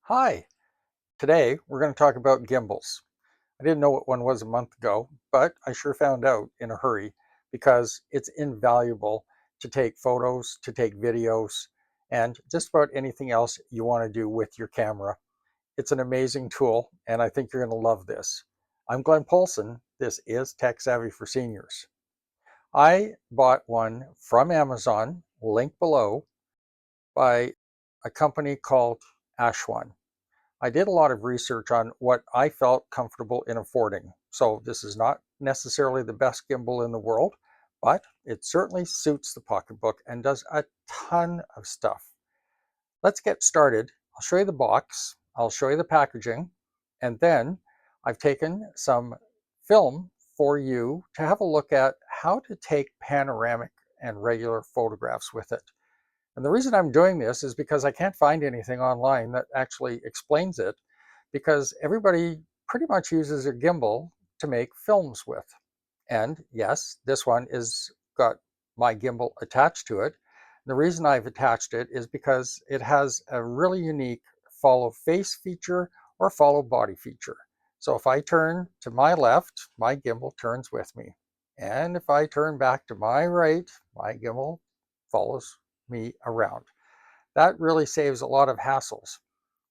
Hi, today we're going to talk about gimbals. I didn't know what one was a month ago, but I sure found out in a hurry because it's invaluable to take photos, to take videos, and just about anything else you want to do with your camera. It's an amazing tool, and I think you're going to love this. I'm Glenn Polson. This is Tech Savvy for Seniors. I bought one from Amazon, link below, by a company called Aochuan. I did a lot of research on what I felt comfortable in affording. So this is not necessarily the best gimbal in the world, but it certainly suits the pocketbook and does a ton of stuff. Let's get started. I'll show you the box, I'll show you the packaging, and then I've taken some film for you to have a look at how to take panoramic and regular photographs with it. And the reason I'm doing this is because I can't find anything online that actually explains it, because everybody pretty much uses a gimbal to make films with. And yes, this one is got my gimbal attached to it. The reason I've attached it is because it has a really unique follow face feature or follow body feature. So if I turn to my left, my gimbal turns with me. And if I turn back to my right, my gimbal follows me around. That really saves a lot of hassles.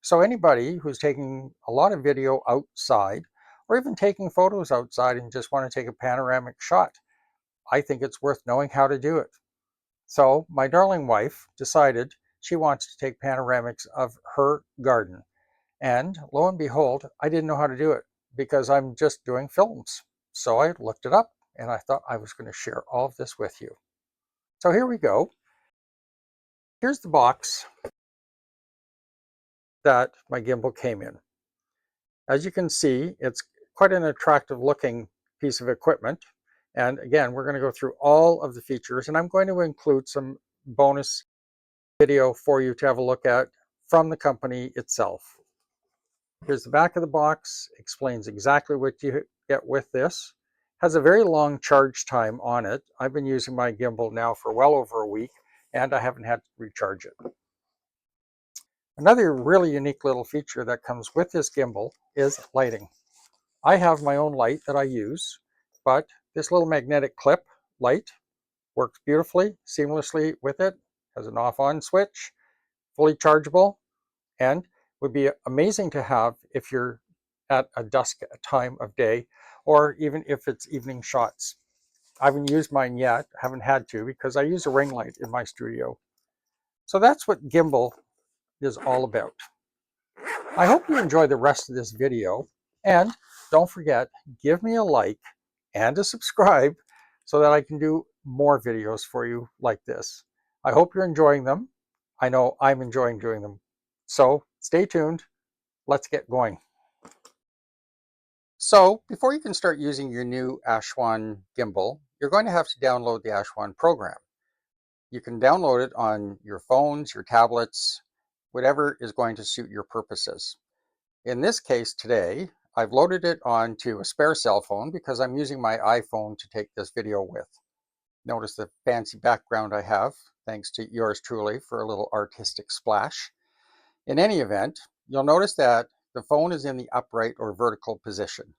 So anybody who's taking a lot of video outside or even taking photos outside and just want to take a panoramic shot, I think it's worth knowing how to do it. So my darling wife decided she wants to take panoramics of her garden. And lo and behold, I didn't know how to do it because I'm just doing films. So I looked it up and I thought I was going to share all of this with you. So here we go. Here's the box that my gimbal came in. As you can see, it's quite an attractive looking piece of equipment. And again, we're going to go through all of the features, and I'm going to include some bonus video for you to have a look at from the company itself. Here's the back of the box, explains exactly what you get with this. Has a very long charge time on it. I've been using my gimbal now for well over a week, and I haven't had to recharge it. Another really unique little feature that comes with this gimbal is lighting. I have my own light that I use, but this little magnetic clip light works beautifully, seamlessly with it, has an off-on switch, fully chargeable, and would be amazing to have if you're at a dusk time of day, or even if it's evening shots. I haven't used mine yet, haven't had to, because I use a ring light in my studio. So that's what gimbal is all about. I hope you enjoy the rest of this video, and don't forget, give me a like and a subscribe so that I can do more videos for you like this. I hope you're enjoying them. I know I'm enjoying doing them. So stay tuned. Let's get going. So before you can start using your new Aochuan gimbal, you're going to have to download the Aochuan program. You can download it on your phones, your tablets, whatever is going to suit your purposes. In this case today, I've loaded it onto a spare cell phone because I'm using my iPhone to take this video with. Notice the fancy background I have, thanks to yours truly for a little artistic splash. In any event, you'll notice that the phone is in the upright or vertical position.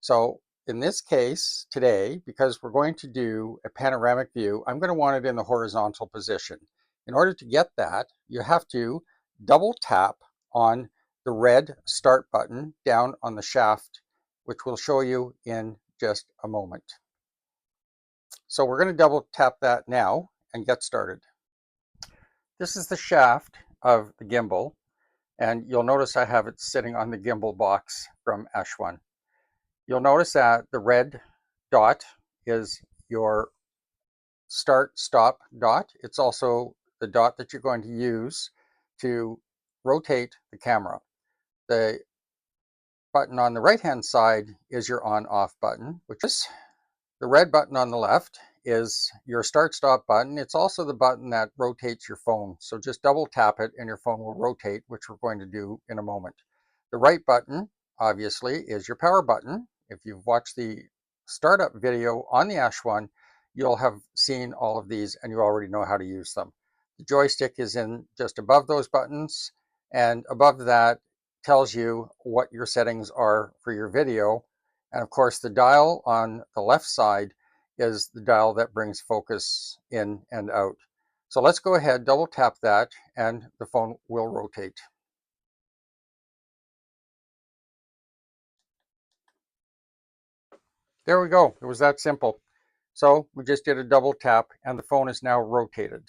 So in this case today, because we're going to do a panoramic view, I'm going to want it in the horizontal position. In order to get that, you have to double tap on the red start button down on the shaft, which we'll show you in just a moment. So we're going to double tap that now and get started. This is the shaft of the gimbal, and you'll notice I have it sitting on the gimbal box from Aochuan. You'll notice that the red dot is your start stop dot. It's also the dot that you're going to use to rotate the camera. The button on the right hand side is your on off button, which is the red button on the left is your start stop button. It's also the button that rotates your phone. So just double tap it and your phone will rotate, which we're going to do in a moment. The right button, obviously, is your power button. If you've watched the startup video on the Aochuan, you'll have seen all of these and you already know how to use them. The joystick is in just above those buttons, and above that tells you what your settings are for your video. And of course, the dial on the left side is the dial that brings focus in and out. So let's go ahead, double tap that, and the phone will rotate. There we go. It was that simple. So we just did a double tap and the phone is now rotated.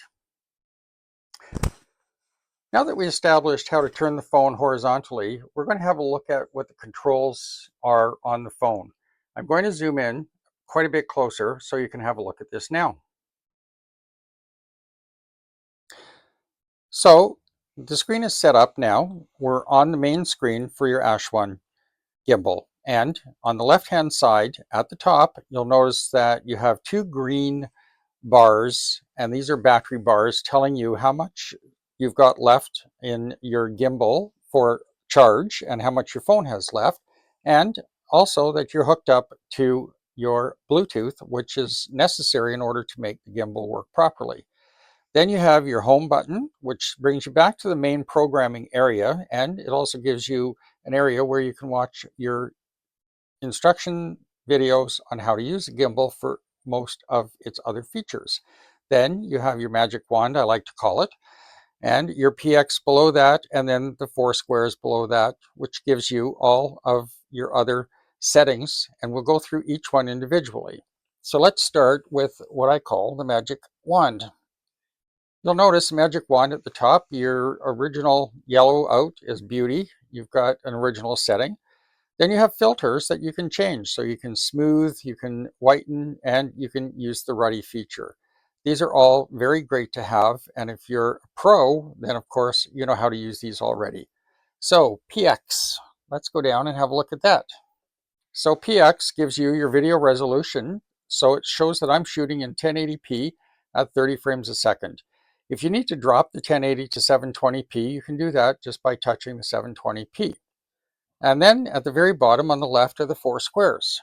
Now that we established how to turn the phone horizontally, we're going to have a look at what the controls are on the phone. I'm going to zoom in quite a bit closer so you can have a look at this now. So the screen is set up now. We're on the main screen for your Aochuan gimbal. And on the left-hand side at the top, you'll notice that you have two green bars, and these are battery bars telling you how much you've got left in your gimbal for charge and how much your phone has left, and also that you're hooked up to your Bluetooth, which is necessary in order to make the gimbal work properly. Then you have your home button, which brings you back to the main programming area, and it also gives you an area where you can watch your instruction videos on how to use a gimbal for most of its other features. Then you have your magic wand, I like to call it, and your PX below that, and then the four squares below that, which gives you all of your other settings, and we'll go through each one individually. So let's start with what I call the magic wand. You'll notice the magic wand at the top, your original yellow out is beauty. You've got an original setting. Then you have filters that you can change. So you can smooth, you can whiten, and you can use the ruddy feature. These are all very great to have. And if you're a pro, then of course, you know how to use these already. So PX, let's go down and have a look at that. So PX gives you your video resolution. So it shows that I'm shooting in 1080p at 30 frames a second. If you need to drop the 1080 to 720p, you can do that just by touching the 720p. And then at the very bottom on the left are the four squares.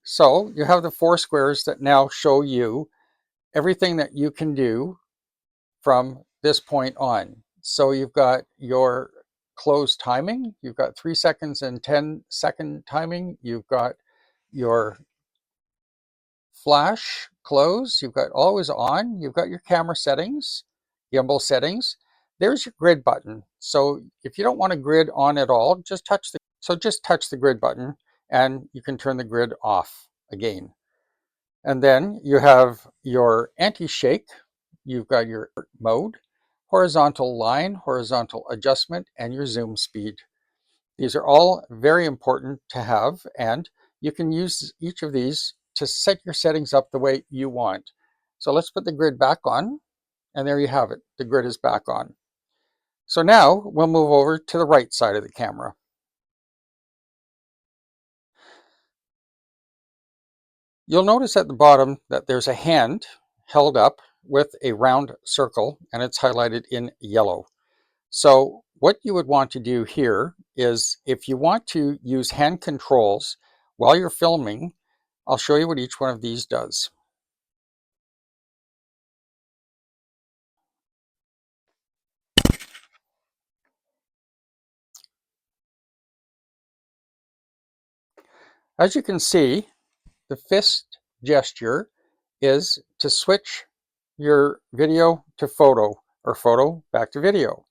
So you have the four squares that now show you everything that you can do from this point on. So you've got your close timing, you've got 3 seconds and 10-second timing, you've got your flash close, you've got always on, you've got your camera settings, gimbal settings. There's your grid button. So if you don't want a grid on at all, just touch the grid button and you can turn the grid off again. And then you have your anti-shake, you've got your mode, horizontal line, horizontal adjustment, and your zoom speed. These are all very important to have, and you can use each of these to set your settings up the way you want. So let's put the grid back on, and there you have it. The grid is back on. So now we'll move over to the right side of the camera. You'll notice at the bottom that there's a hand held up with a round circle, and it's highlighted in yellow. So what you would want to do here is if you want to use hand controls while you're filming, I'll show you what each one of these does. As you can see, the fist gesture is to switch your video to photo or photo back to video.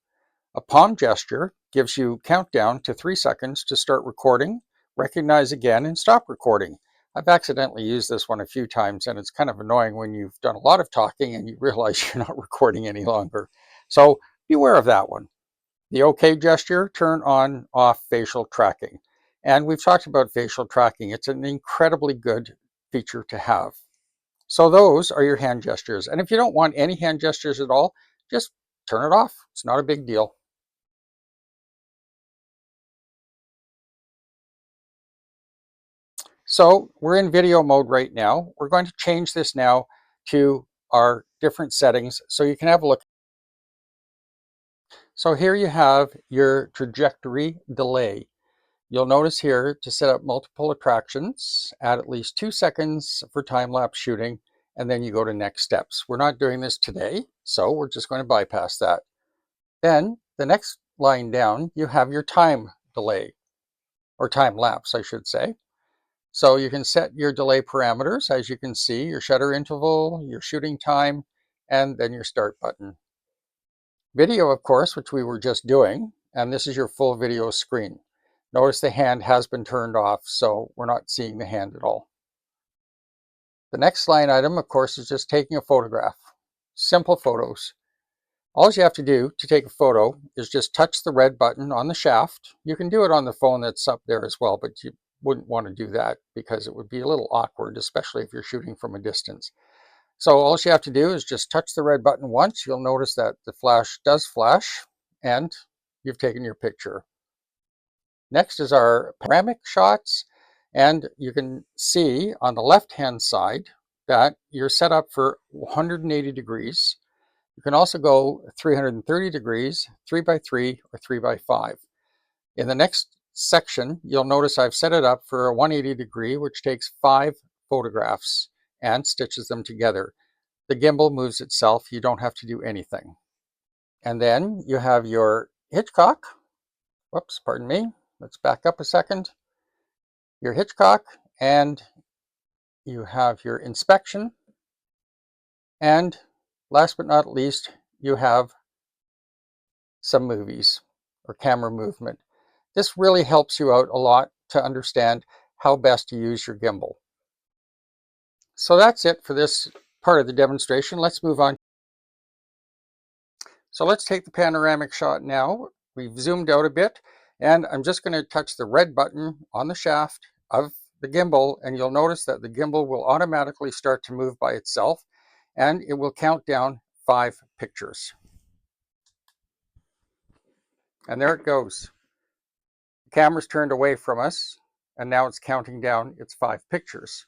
A palm gesture gives you countdown to 3 seconds to start recording, recognize again, and stop recording. I've accidentally used this one a few times, and it's kind of annoying when you've done a lot of talking and you realize you're not recording any longer. So beware of that one. The OK gesture, turn on, off facial tracking. And we've talked about facial tracking. It's an incredibly good feature to have. So those are your hand gestures. And if you don't want any hand gestures at all, just turn it off. It's not a big deal. So we're in video mode right now. We're going to change this now to our different settings so you can have a look. So here you have your trajectory delay. You'll notice here to set up multiple attractions, add at least 2 seconds for time-lapse shooting, and then you go to next steps. We're not doing this today, so we're just going to bypass that. Then the next line down, you have your time delay, or time lapse, I should say. So you can set your delay parameters, as you can see, your shutter interval, your shooting time, and then your start button. Video, of course, which we were just doing, and this is your full video screen. Notice the hand has been turned off, so we're not seeing the hand at all. The next line item, of course, is just taking a photograph. Simple photos. All you have to do to take a photo is just touch the red button on the shaft. You can do it on the phone that's up there as well, but you wouldn't want to do that because it would be a little awkward, especially if you're shooting from a distance. So all you have to do is just touch the red button once. You'll notice that the flash does flash and you've taken your picture. Next is our panoramic shots. And you can see on the left-hand side that you're set up for 180 degrees. You can also go 330 degrees, 3 by 3 or 3 by 5. In the next section, you'll notice I've set it up for a 180 degree, which takes 5 photographs and stitches them together. The gimbal moves itself. You don't have to do anything. And then you have your Hitchcock. Whoops, pardon me. Let's back up a second. Your Hitchcock, and you have your inspection. And last but not least, you have some movies or camera movement. This really helps you out a lot to understand how best to use your gimbal. So that's it for this part of the demonstration. Let's move on. So let's take the panoramic shot now. We've zoomed out a bit, and I'm just going to touch the red button on the shaft of the gimbal, and you'll notice that the gimbal will automatically start to move by itself, and it will count down 5 pictures. And there it goes. The camera's turned away from us, and now it's counting down its 5 pictures.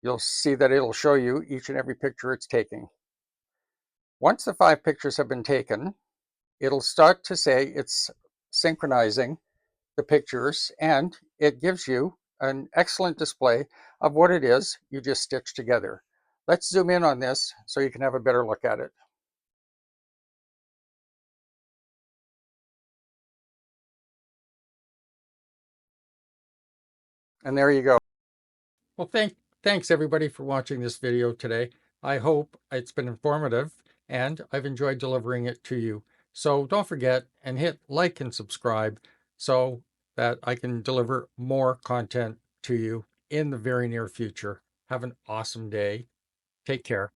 You'll see that it'll show you each and every picture it's taking. Once the 5 pictures have been taken, it'll start to say it's synchronizing the pictures, and it gives you an excellent display of what it is you just stitched together. Let's zoom in on this so you can have a better look at it. And there you go. Well, thanks everybody for watching this video today. I hope it's been informative and I've enjoyed delivering it to you. So don't forget and hit like and subscribe so that I can deliver more content to you in the very near future. Have an awesome day. Take care.